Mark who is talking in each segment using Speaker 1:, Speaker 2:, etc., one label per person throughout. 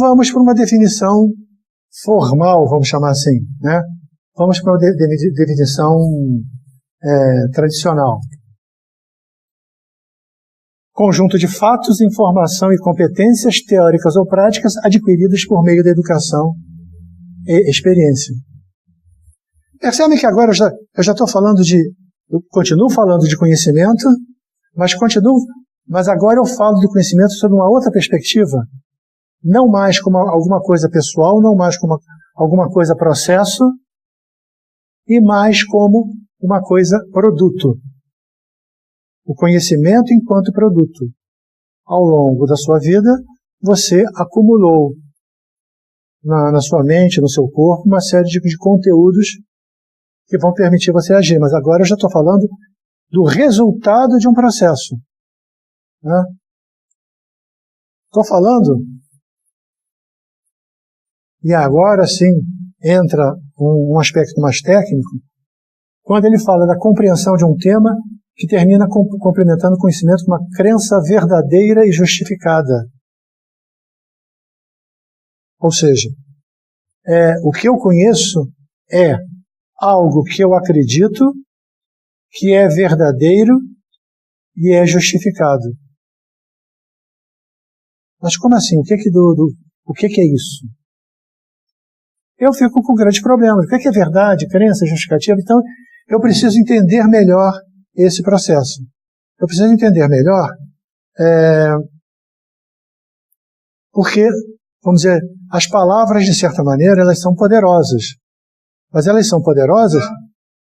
Speaker 1: vamos para uma definição formal, vamos chamar assim, né? Vamos para uma definição tradicional. Conjunto de fatos, informação e competências teóricas ou práticas adquiridas por meio da educação e experiência. Percebe que agora eu já estou falando eu continuo falando de conhecimento, mas agora eu falo de conhecimento sob uma outra perspectiva, não mais como alguma coisa pessoal, não mais como alguma coisa processo, e mais como uma coisa produto. O conhecimento enquanto produto. Ao longo da sua vida, você acumulou na sua mente, no seu corpo, uma série de conteúdos que vão permitir você agir. Mas agora eu já estou falando do resultado de um processo. Estou falando, e agora sim entra um aspecto mais técnico, quando ele fala da compreensão de um tema que termina complementando o conhecimento com uma crença verdadeira e justificada. Ou seja, o que eu conheço é algo que eu acredito que é verdadeiro e é justificado. Mas como assim? O que é isso? Eu fico com um grande problema. O que é verdade, crença, justificativa? Então, eu preciso entender melhor esse processo. Eu preciso entender melhor porque, vamos dizer, as palavras, de certa maneira, elas são poderosas. Mas elas são poderosas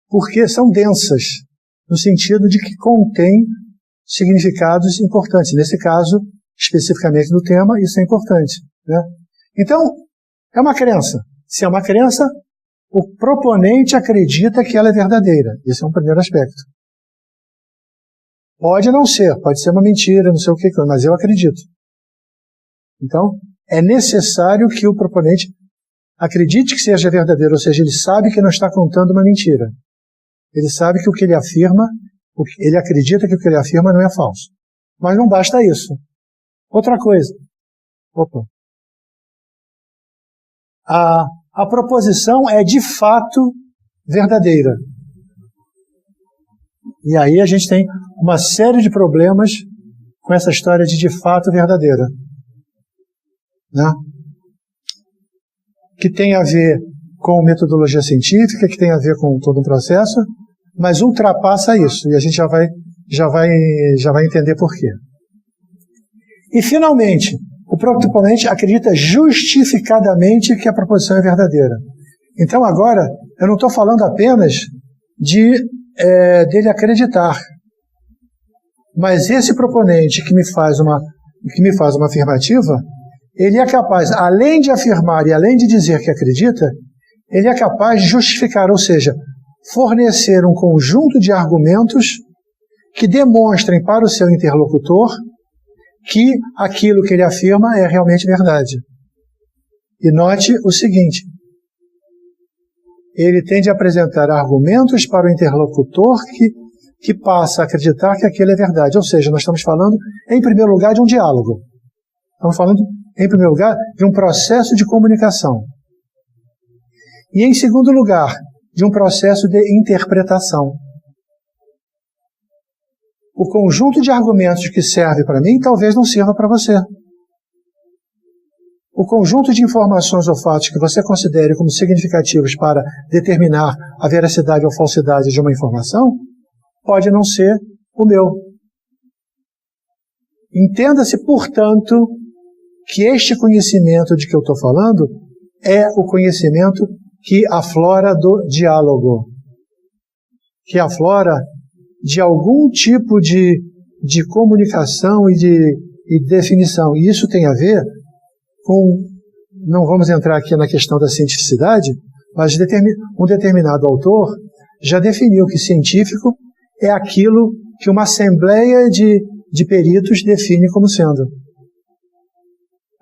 Speaker 1: porque são densas, no sentido de que contêm significados importantes. Nesse caso, especificamente no tema, isso é importante, né? Então, é uma crença. Se é uma crença, o proponente acredita que ela é verdadeira. Esse é um primeiro aspecto. Pode não ser, pode ser uma mentira, não sei o que, mas eu acredito. Então, é necessário que o proponente acredite que seja verdadeiro, ou seja, ele sabe que não está contando uma mentira. Ele sabe que o que ele afirma, ele acredita que o que ele afirma não é falso. Mas não basta isso. Outra coisa. A proposição é de fato verdadeira. E aí a gente tem uma série de problemas com essa história de fato verdadeira, né? Que tem a ver com metodologia científica, que tem a ver com todo um processo, mas ultrapassa isso, e a gente já vai entender por quê. E, finalmente, o proponente acredita justificadamente que a proposição é verdadeira. Então, agora, eu não estou falando apenas dele acreditar, mas esse proponente que me faz uma afirmativa, ele é capaz, além de afirmar e além de dizer que acredita, ele é capaz de justificar, ou seja, fornecer um conjunto de argumentos que demonstrem para o seu interlocutor que aquilo que ele afirma é realmente verdade. E note o seguinte: ele tem de apresentar argumentos para o interlocutor que passa a acreditar que aquilo é verdade. Ou seja, nós estamos falando, em primeiro lugar, de um diálogo. Estamos falando, em primeiro lugar, de um processo de comunicação. E, em segundo lugar, de um processo de interpretação. O conjunto de argumentos que serve para mim talvez não sirva para você. O conjunto de informações ou fatos que você considere como significativos para determinar a veracidade ou falsidade de uma informação pode não ser o meu. Entenda-se, portanto, que este conhecimento de que eu estou falando é o conhecimento que aflora do diálogo, que aflora de algum tipo de comunicação e de definição. E isso tem a ver com, não vamos entrar aqui na questão da cientificidade, mas um determinado autor já definiu que científico é aquilo que uma assembleia de peritos define como sendo.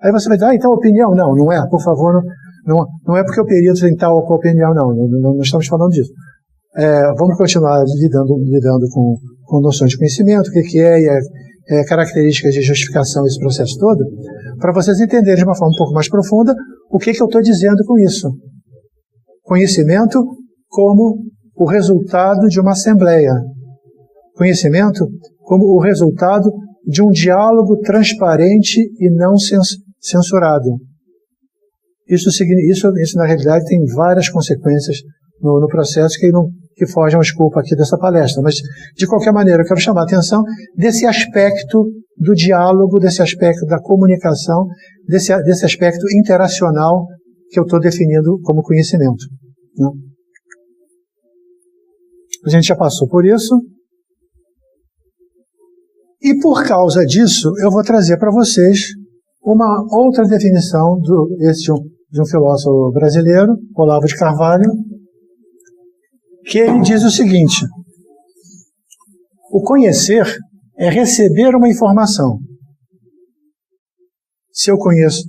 Speaker 1: Aí você vai dizer, então opinião? Não é, por favor, não é porque o perito tem tal ou qual opinião, não estamos falando disso. Vamos continuar lidando com noções de conhecimento, o que é características de justificação, esse processo todo, para vocês entenderem de uma forma um pouco mais profunda o que eu estou dizendo com isso. Conhecimento como o resultado de uma assembleia. Conhecimento como o resultado de um diálogo transparente e não censurado. Isso na realidade tem várias consequências no processo que fogem ao escopo aqui dessa palestra. Mas, de qualquer maneira, eu quero chamar a atenção desse aspecto do diálogo, desse aspecto da comunicação, desse aspecto interacional que eu estou definindo como conhecimento. Né? A gente já passou por isso. E por causa disso, eu vou trazer para vocês uma outra definição de um filósofo brasileiro, Olavo de Carvalho, que ele diz o seguinte: o conhecer é receber uma informação. Se eu conheço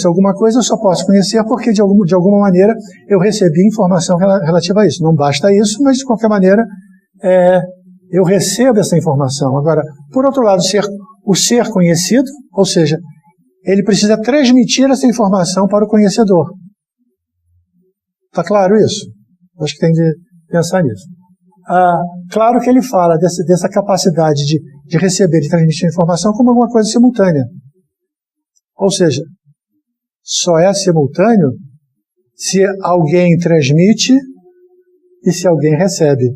Speaker 1: alguma coisa, eu só posso conhecer porque de alguma maneira eu recebi informação relativa a isso. Não basta isso, mas de qualquer maneira eu recebo essa informação. Agora, por outro lado, o ser conhecido, ou seja, ele precisa transmitir essa informação para o conhecedor. Está claro isso? Acho que tem de pensar nisso. Claro que ele fala dessa capacidade de receber e transmitir informação como alguma coisa simultânea. Ou seja, só é simultâneo se alguém transmite e se alguém recebe.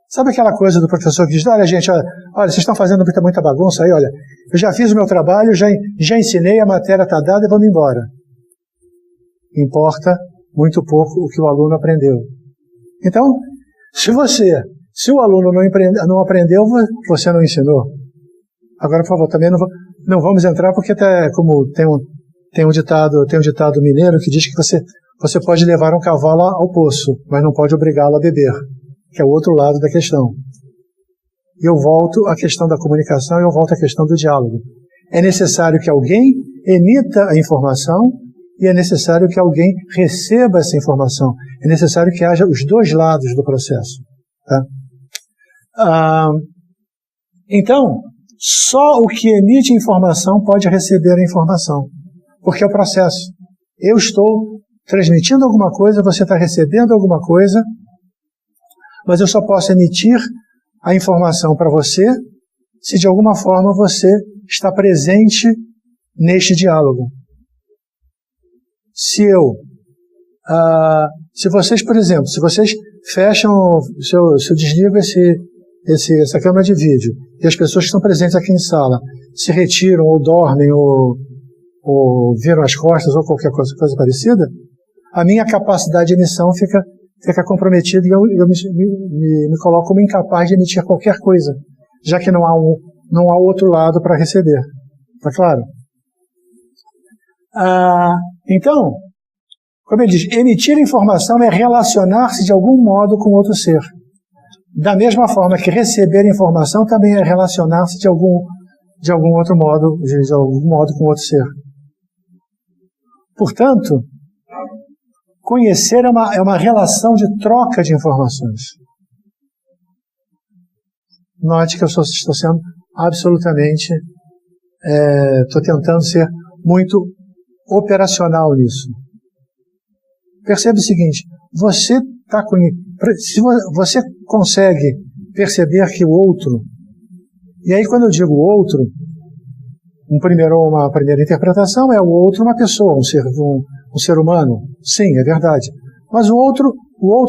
Speaker 1: Sabe aquela coisa do professor que diz: olha, gente, olha, vocês estão fazendo muita bagunça aí, olha, eu já fiz o meu trabalho, já ensinei, a matéria está dada e vamos embora. Importa muito pouco o que o aluno aprendeu. Então, se o aluno não aprendeu, você não ensinou. Agora, por favor, também não vamos entrar porque até como tem um ditado mineiro que diz que você pode levar um cavalo ao poço, mas não pode obrigá-lo a beber, que é o outro lado da questão. Eu volto à questão da comunicação, eu volto à questão do diálogo. É necessário que alguém emita a informação e é necessário que alguém receba essa informação. É necessário que haja os dois lados do processo. Tá? Então, só o que emite informação pode receber a informação, porque é o processo. Eu estou transmitindo alguma coisa, você está recebendo alguma coisa, mas eu só posso emitir a informação para você se de alguma forma você está presente neste diálogo. Se vocês, por exemplo, se vocês fecham, se eu desligo essa câmera de vídeo e as pessoas que estão presentes aqui em sala se retiram ou dormem ou viram as costas ou qualquer coisa parecida, a minha capacidade de emissão fica comprometida e eu me coloco como incapaz de emitir qualquer coisa, já que não há outro lado para receber. Está claro? Então, como ele diz, emitir informação é relacionar-se de algum modo com outro ser. Da mesma forma que receber informação também é relacionar-se de algum outro modo, de algum modo com outro ser. Portanto, conhecer é uma relação de troca de informações. Note que eu estou sendo absolutamente, estou tentando ser muito operacional nisso. Percebe o seguinte: se você consegue perceber que o outro, e aí quando eu digo outro, uma primeira interpretação é o outro uma pessoa, um ser humano. Sim, é verdade. Mas o outro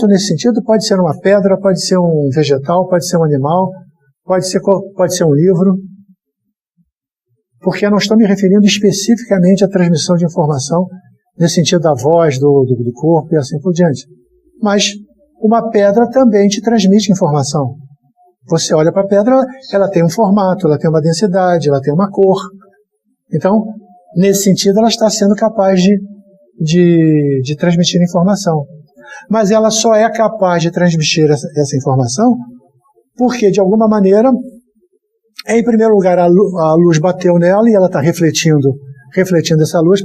Speaker 1: nesse sentido pode ser uma pedra, pode ser um vegetal, pode ser um animal, pode ser um livro, porque eu não estou me referindo especificamente à transmissão de informação nesse sentido da voz, do corpo e assim por diante. Mas uma pedra também te transmite informação. Você olha para a pedra, ela tem um formato, ela tem uma densidade, ela tem uma cor. Então, nesse sentido, ela está sendo capaz de transmitir informação. Mas ela só é capaz de transmitir essa informação porque, de alguma maneira, em primeiro lugar, a luz bateu nela e ela está refletindo essa luz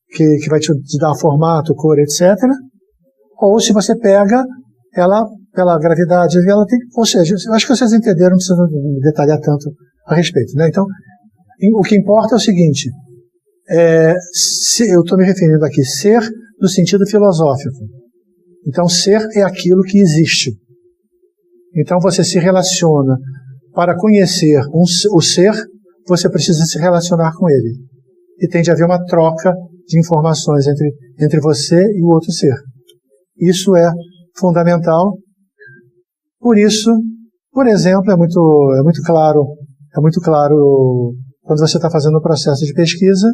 Speaker 1: que vai te dar formato, cor, etc. Ou se você pega ela pela gravidade, ela tem, ou seja, eu acho que vocês entenderam, não preciso detalhar tanto a respeito, né? Então, o que importa é o seguinte, eu estou me referindo aqui, ser no sentido filosófico. Então, ser é aquilo que existe. Então, você se relaciona. Para conhecer o ser, você precisa se relacionar com ele. E tem de haver uma troca de informações entre você e o outro ser. Isso é fundamental. Por isso, por exemplo, é muito claro quando você está fazendo um processo de pesquisa,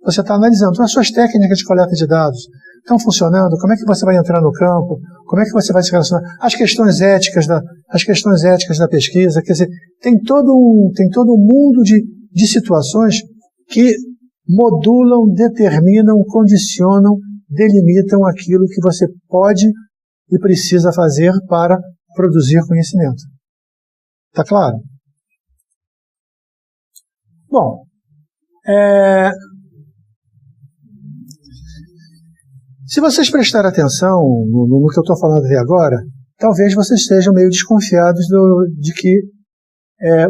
Speaker 1: você está analisando as suas técnicas de coleta de dados. Estão funcionando? Como é que você vai entrar no campo? Como é que você vai se relacionar? As questões éticas da pesquisa, quer dizer, tem todo um mundo de situações que modulam, determinam, condicionam, delimitam aquilo que você pode e precisa fazer para produzir conhecimento. Está claro? Bom, se vocês prestarem atenção no que eu estou falando até agora, talvez vocês estejam meio desconfiados de que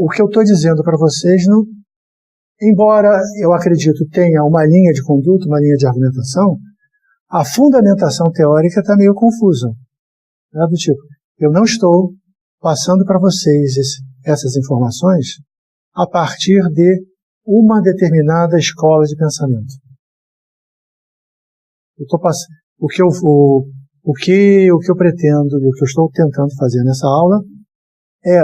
Speaker 1: o que eu estou dizendo para vocês, embora eu acredito tenha uma linha de conduta, uma linha de argumentação, a fundamentação teórica está meio confusa. Né? Do tipo, eu não estou passando para vocês essas informações a partir de uma determinada escola de pensamento. O que eu pretendo e o que eu estou tentando fazer nessa aula é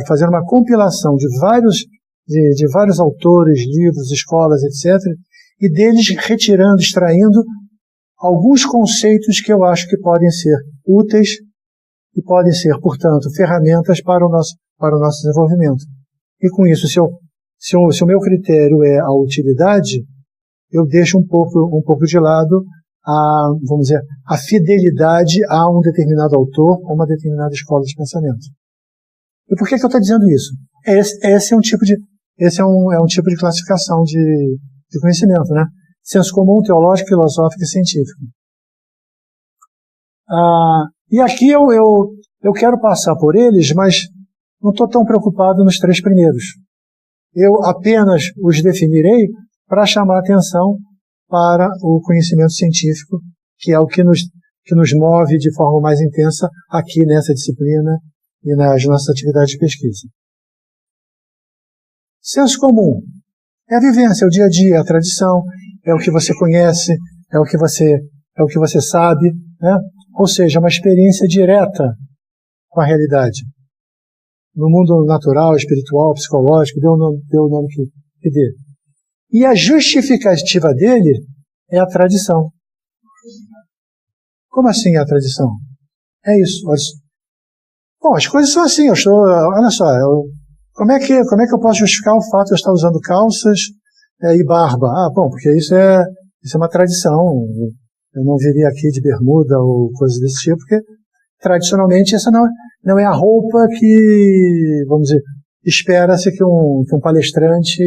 Speaker 1: fazer uma compilação de vários autores, livros, escolas, etc., e deles extraindo alguns conceitos que eu acho que podem ser úteis e podem ser, portanto, ferramentas para o nosso desenvolvimento. E com isso, se o meu critério é a utilidade, eu deixo um pouco de lado a fidelidade a um determinado autor ou uma determinada escola de pensamento. E por que eu estou dizendo isso? Esse é um tipo de classificação de conhecimento, né? Senso comum, teológico, filosófico e científico. E aqui eu quero passar por eles, mas não estou tão preocupado nos 3 primeiros. Eu apenas os definirei para chamar a atenção para o conhecimento científico, que é o que nos move de forma mais intensa aqui nessa disciplina e nas nossas atividades de pesquisa. Senso comum é a vivência, é o dia a dia, é a tradição, é o que você conhece, é o que você sabe, né? Ou seja, uma experiência direta com a realidade. No mundo natural, espiritual, psicológico, dê o nome que dê. E a justificativa dele é a tradição. Como assim é a tradição? É isso. Bom, as coisas são assim. Olha só, como é que eu posso justificar o fato de eu estar usando calças e barba? Bom, porque isso é uma tradição. Eu não viria aqui de bermuda ou coisas desse tipo, porque tradicionalmente essa não é a roupa que, vamos dizer, espera-se que um palestrante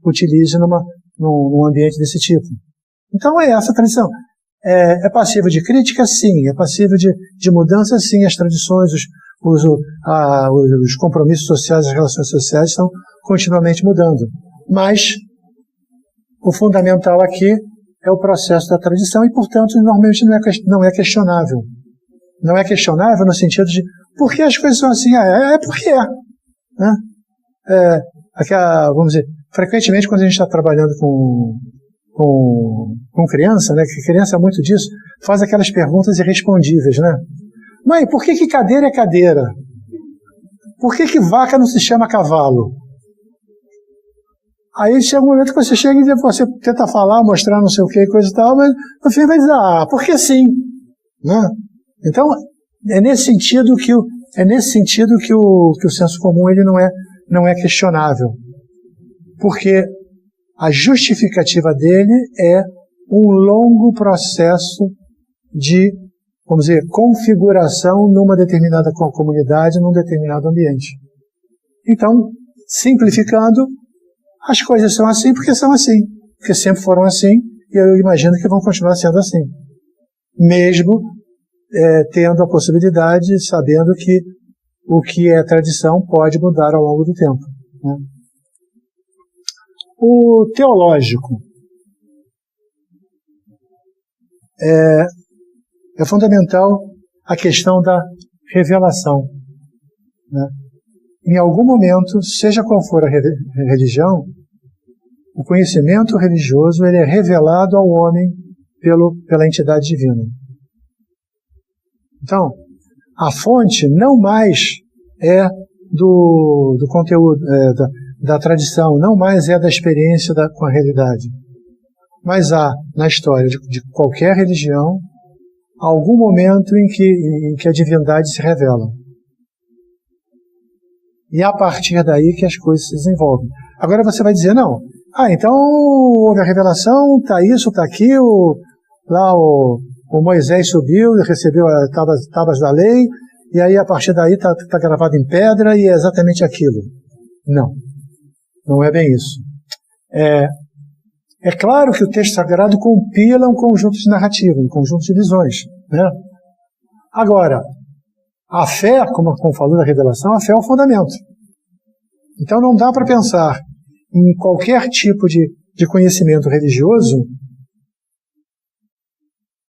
Speaker 1: utilize num ambiente desse tipo. Então é essa a tradição. É passível de crítica? Sim. É passível de mudança? Sim. As tradições, os compromissos sociais, as relações sociais estão continuamente mudando. Mas o fundamental aqui é o processo da tradição e, portanto, normalmente não é questionável. Não é questionável no sentido de por que as coisas são assim? É porque é. Né? Vamos dizer, frequentemente quando a gente está trabalhando com criança, né, que criança é muito disso, faz aquelas perguntas irrespondíveis, né? Mãe, por que cadeira é cadeira? Por que vaca não se chama cavalo? Aí chega um momento que você chega e você tenta falar, mostrar não sei o que, coisa e tal, mas no fim vai dizer, porque sim. Né? Então, é nesse sentido que o senso comum ele não é questionável. Porque a justificativa dele é um longo processo de, vamos dizer, configuração numa determinada comunidade, num determinado ambiente. Então, simplificando, as coisas são assim porque são assim, porque sempre foram assim, e eu imagino que vão continuar sendo assim. Mesmo tendo a possibilidade, sabendo que o que é tradição pode mudar ao longo do tempo. Né? O teológico é fundamental a questão da revelação, né? Em algum momento, seja qual for a religião, o conhecimento religioso ele é revelado ao homem pela entidade divina. Então, a fonte não mais é do conteúdo, da tradição, não mais é da experiência com a realidade. Mas há, na história de qualquer religião, algum momento em que a divindade se revela. E é a partir daí que as coisas se desenvolvem. Agora você vai dizer, não, então houve a revelação, está isso, está aquilo, lá o Moisés subiu e recebeu as tábuas da lei, e aí a partir daí está gravado em pedra e é exatamente aquilo. Não, não é bem isso. É claro que o texto sagrado compila um conjunto de narrativas, um conjunto de visões, né? Agora, a fé, como falou da revelação, a fé é o fundamento. Então não dá para pensar em qualquer tipo de conhecimento religioso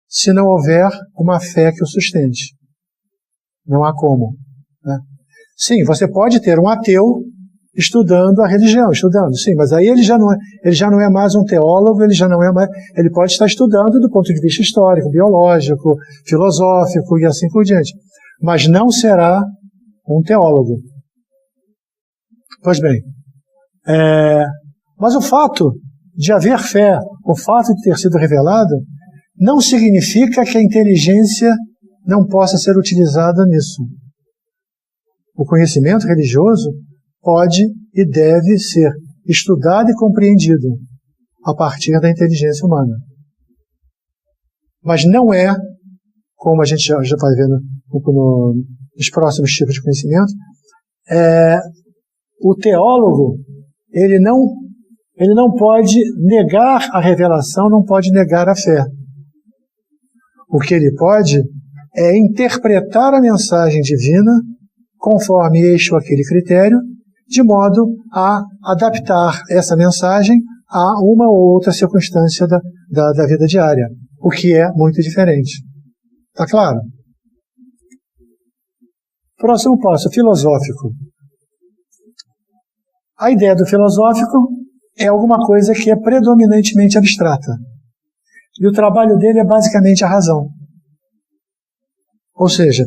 Speaker 1: se não houver uma fé que o sustente. Não há como, né? Sim, você pode ter um ateu estudando a religião, sim, mas aí ele já não é mais um teólogo, ele pode estar estudando do ponto de vista histórico, biológico, filosófico e assim por diante, mas não será um teólogo. Pois bem, mas o fato de haver fé, o fato de ter sido revelado, não significa que a inteligência não possa ser utilizada nisso. O conhecimento religioso pode e deve ser estudado e compreendido a partir da inteligência humana. Mas não é, como a gente já vai vendo nos próximos tipos de conhecimento, o teólogo, ele não pode negar a revelação, não pode negar a fé. O que ele pode é interpretar a mensagem divina conforme este ou aquele critério, de modo a adaptar essa mensagem a uma ou outra circunstância da vida diária, o que é muito diferente. Está claro? Próximo passo, filosófico. A ideia do filosófico é alguma coisa que é predominantemente abstrata. E o trabalho dele é basicamente a razão. Ou seja,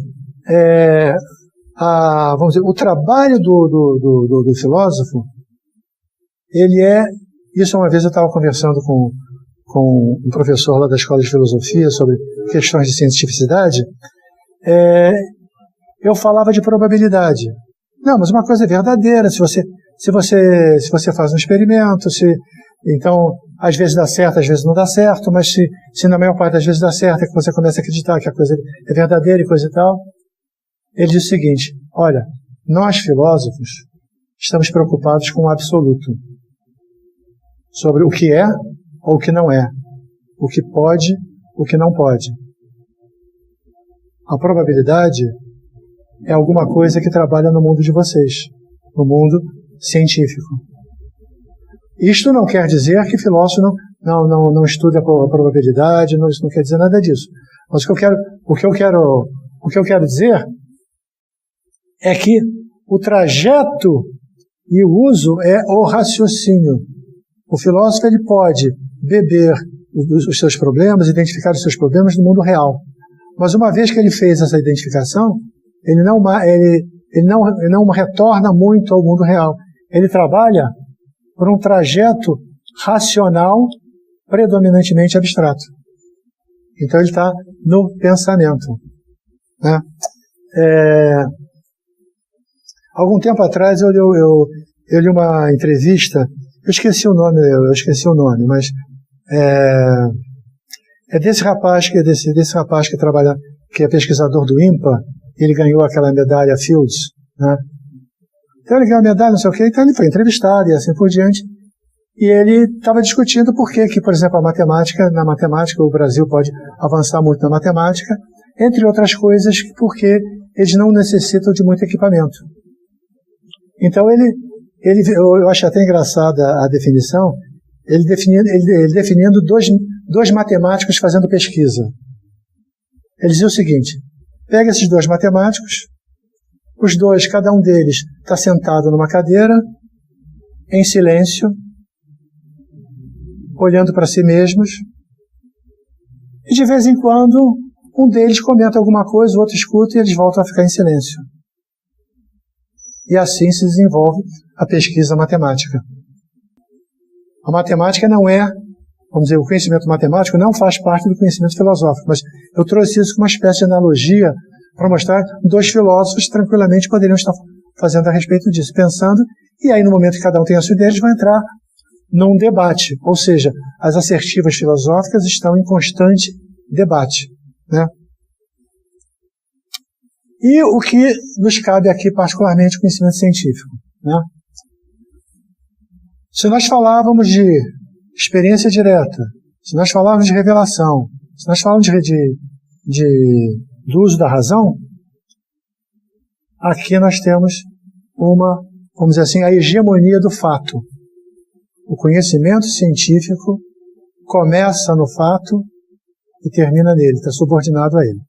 Speaker 1: vamos dizer, o trabalho do filósofo, isso uma vez eu estava conversando com um professor lá da Escola de Filosofia sobre questões de cientificidade, eu falava de probabilidade. Não, mas uma coisa é verdadeira, se você faz um experimento, então, às vezes dá certo, às vezes não dá certo, mas se na maior parte das vezes dá certo, é que você começa a acreditar que a coisa é verdadeira e coisa e tal. Ele diz o seguinte, olha, nós filósofos estamos preocupados com o absoluto, sobre o que é ou o que não é, o que pode, o que não pode. A probabilidade é alguma coisa que trabalha no mundo de vocês, no mundo científico. Isto não quer dizer que filósofo não estude a probabilidade, isso não quer dizer nada disso. Mas o que eu quero dizer é que o trajeto e o uso é o raciocínio. O filósofo ele pode beber os seus problemas, identificar os seus problemas no mundo real. Mas uma vez que ele fez essa identificação, ele não retorna muito ao mundo real. Ele trabalha por um trajeto racional predominantemente abstrato. Então ele está no pensamento, né? Algum tempo atrás eu li uma entrevista, eu esqueci o nome, mas desse rapaz que trabalha, que é pesquisador do INPA, ele ganhou aquela medalha Fields, né? Então ele ganhou a medalha, não sei o quê, então ele foi entrevistado e assim por diante. E ele estava discutindo por que, por exemplo, na matemática, o Brasil pode avançar muito na matemática, entre outras coisas, porque eles não necessitam de muito equipamento. Então eu acho até engraçada a definição, ele definindo dois matemáticos fazendo pesquisa. Ele dizia o seguinte: pega esses dois matemáticos, os dois, cada um deles está sentado numa cadeira, em silêncio, olhando para si mesmos, e de vez em quando um deles comenta alguma coisa, o outro escuta e eles voltam a ficar em silêncio. E assim se desenvolve a pesquisa matemática. A matemática não é, vamos dizer, o conhecimento matemático não faz parte do conhecimento filosófico, mas eu trouxe isso como uma espécie de analogia para mostrar dois filósofos tranquilamente poderiam estar fazendo a respeito disso, pensando, e aí no momento que cada um tem a sua ideia, eles vão entrar num debate, ou seja, as assertivas filosóficas estão em constante debate, né? E o que nos cabe aqui particularmente o conhecimento científico, né? Se nós falávamos de experiência direta, se nós falávamos de revelação, se nós falávamos do uso da razão, aqui nós temos vamos dizer assim, a hegemonia do fato. O conhecimento científico começa no fato e termina nele, está subordinado a ele.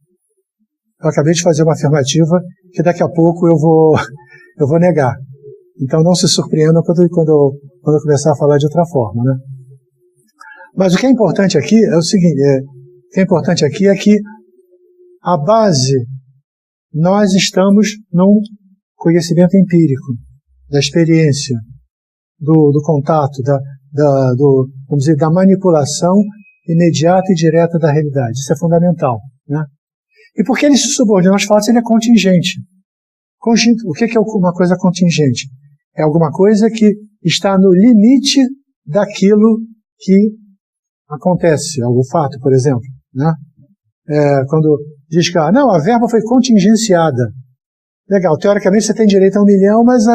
Speaker 1: Eu acabei de fazer uma afirmativa que daqui a pouco eu vou negar. Então não se surpreendam quando eu começar a falar de outra forma, né? Mas o que é importante aqui é o seguinte, o que é importante aqui é que a base, nós estamos num conhecimento empírico, da experiência, do contato, vamos dizer, da manipulação imediata e direta da realidade. Isso é fundamental, né? E porque ele se subordina aos fatos, ele é contingente. O que é uma coisa contingente? É alguma coisa que está no limite daquilo que acontece, algum fato, por exemplo, né? Quando diz que a verba foi contingenciada. Legal, teoricamente você tem direito a 1 milhão, mas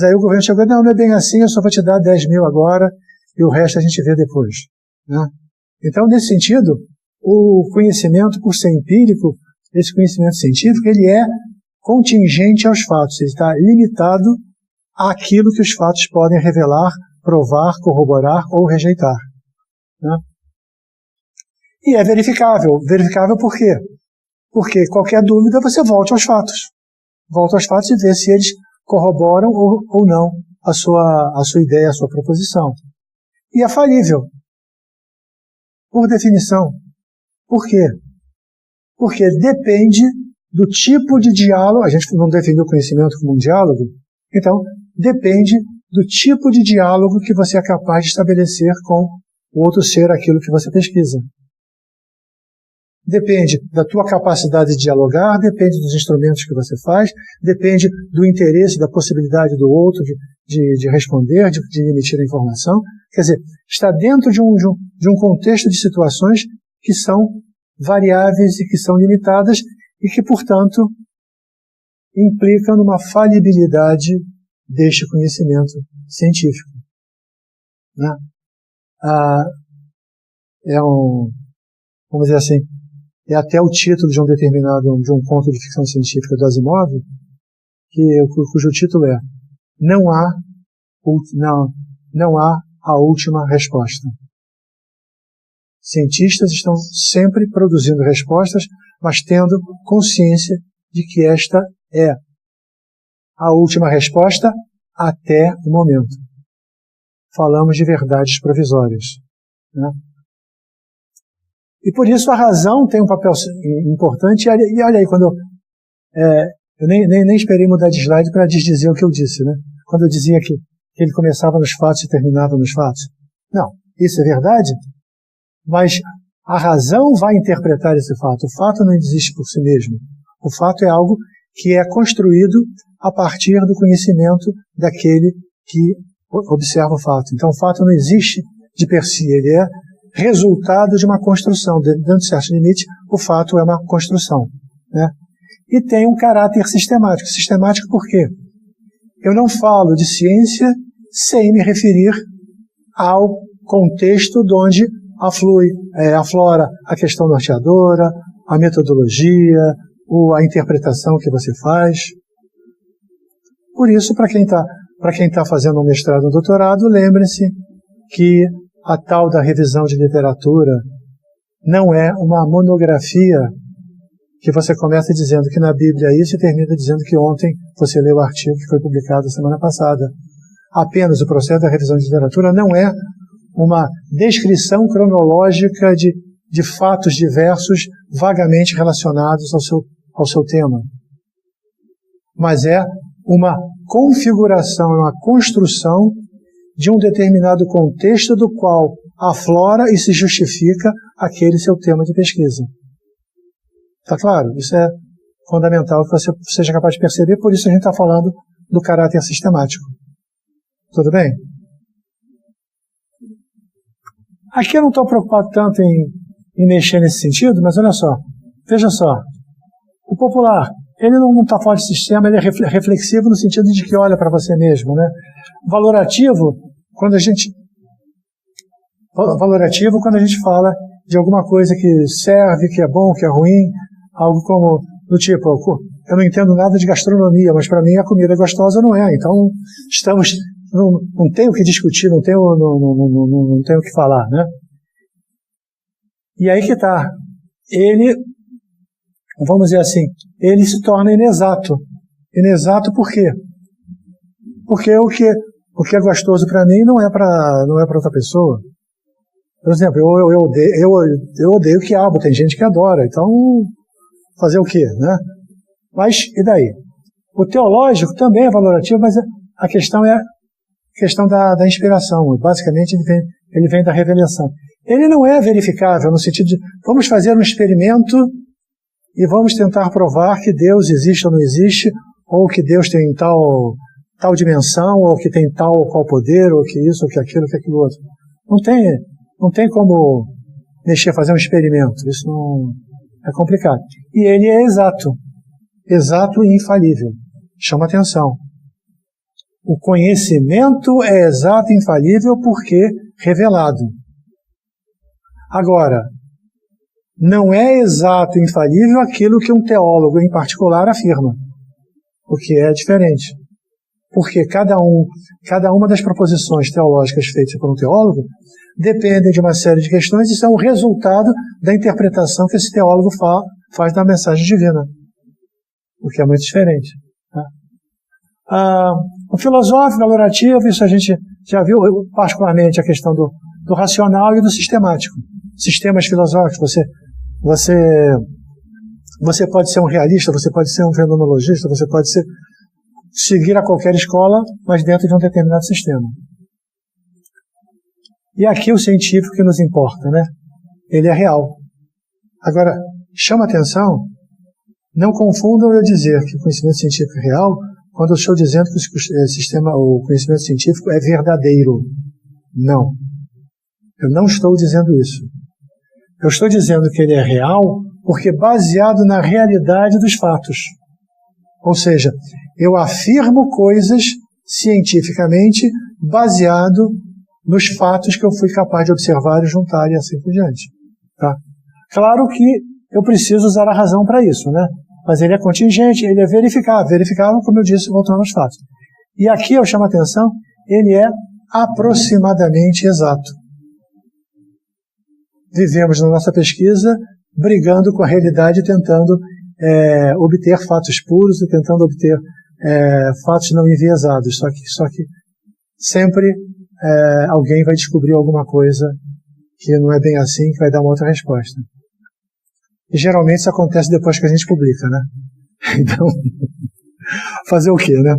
Speaker 1: aí o governo chegou, não é bem assim, eu só vou te dar 10 mil agora e o resto a gente vê depois, né? Então, nesse sentido, o conhecimento, por ser empírico, esse conhecimento científico, ele é contingente aos fatos, ele está limitado àquilo que os fatos podem revelar, provar, corroborar ou rejeitar, né? E é verificável. Verificável por quê? Porque qualquer dúvida você volta aos fatos. Volta aos fatos e vê se eles corroboram ou não a sua ideia, a sua proposição. E é falível. Por definição. Por quê? Porque depende do tipo de diálogo. A gente não definiu o conhecimento como um diálogo. Então, depende do tipo de diálogo que você é capaz de estabelecer com o outro ser, aquilo que você pesquisa. Depende da tua capacidade de dialogar, depende dos instrumentos que você faz, depende do interesse, da possibilidade do outro de responder, de emitir a informação. Quer dizer, está dentro de um contexto de situações que são variáveis e que são limitadas e que, portanto, implicam numa falibilidade deste conhecimento científico, né? Vamos dizer assim, é até o título de um conto de ficção científica do Asimov, cujo título é Não há a última resposta. Cientistas estão sempre produzindo respostas, mas tendo consciência de que esta é a última resposta até o momento. Falamos de verdades provisórias, né? E por isso a razão tem um papel importante. E olha aí, eu nem esperei mudar de slide para desdizer o que eu disse, né? Quando eu dizia que ele começava nos fatos e terminava nos fatos. Não, isso é verdade, mas a razão vai interpretar esse fato. O fato não existe por si mesmo. O fato é algo que é construído a partir do conhecimento daquele que observa o fato. Então o fato não existe de per si, ele é resultado de uma construção. Dentro de certo limite, o fato é uma construção, né? E tem um caráter sistemático. Sistemático por quê? Eu não falo de ciência sem me referir ao contexto de onde aflora a questão norteadora, a metodologia, a interpretação que você faz. Por isso, para Para quem está fazendo um mestrado ou doutorado, lembre-se que a tal da revisão de literatura não é uma monografia que você começa dizendo que na Bíblia é isso e termina dizendo que ontem você leu o artigo que foi publicado semana passada. Apenas o processo da revisão de literatura não é uma descrição cronológica de fatos diversos vagamente relacionados ao seu tema. Mas é uma configuração, uma construção de um determinado contexto do qual aflora e se justifica aquele seu tema de pesquisa. Está claro? Isso é fundamental que você seja capaz de perceber, por isso a gente está falando do caráter sistemático. Tudo bem? Aqui eu não estou preocupado tanto em mexer nesse sentido, mas olha só, veja só, o popular, ele não está fora de sistema, ele é reflexivo no sentido de que olha para você mesmo, né? Valorativo, quando a gente fala de alguma coisa que serve, que é bom, que é ruim, algo como, do tipo, eu não entendo nada de gastronomia, mas para mim a comida gostosa não é, então não tem o que discutir, não tem o que falar, né? E aí que está, ele, vamos dizer assim, ele se torna inexato. Inexato por quê? Porque o que é gostoso para mim não é para outra pessoa. Por exemplo, eu odeio quiabo, tem gente que adora, então fazer o quê, né? Mas, e daí? O teológico também é valorativo, mas a questão é a questão da inspiração. Basicamente, ele vem da revelação. Ele não é verificável no sentido de, vamos fazer um experimento e vamos tentar provar que Deus existe ou não existe, ou que Deus tem tal dimensão, ou que tem tal ou qual poder, ou que isso, ou que aquilo, ou que aquilo outro. Não tem como fazer um experimento. Isso não é complicado. E ele é exato e infalível. Chama atenção. O conhecimento é exato e infalível porque revelado. Agora, não é exato e infalível aquilo que um teólogo em particular afirma, o que é diferente. Porque cada uma das proposições teológicas feitas por um teólogo dependem de uma série de questões e são o resultado da interpretação que esse teólogo faz da mensagem divina, o que é muito diferente. Tá? O filosófico, valorativo, isso a gente já viu, particularmente a questão do racional e do sistemático. Sistemas filosóficos, você pode ser um realista, você pode ser um fenomenologista, você pode seguir a qualquer escola, mas dentro de um determinado sistema. E aqui o científico que nos importa, né? Ele é real. Agora, chama atenção, não confundam eu dizer que o conhecimento científico é real quando eu estou dizendo que o conhecimento científico é verdadeiro. Não. Eu não estou dizendo isso. Eu estou dizendo que ele é real porque baseado na realidade dos fatos. Ou seja, eu afirmo coisas cientificamente baseado nos fatos que eu fui capaz de observar e juntar e assim por diante. Tá? Claro que eu preciso usar a razão para isso, né? Mas ele é contingente, ele é verificável, como eu disse, voltando aos fatos. E aqui eu chamo a atenção, ele é aproximadamente exato. Vivemos na nossa pesquisa brigando com a realidade, tentando obter fatos puros e tentando obter fatos não enviesados. Só que sempre alguém vai descobrir alguma coisa que não é bem assim, que vai dar uma outra resposta. E geralmente isso acontece depois que a gente publica, né? Então, fazer o quê, né?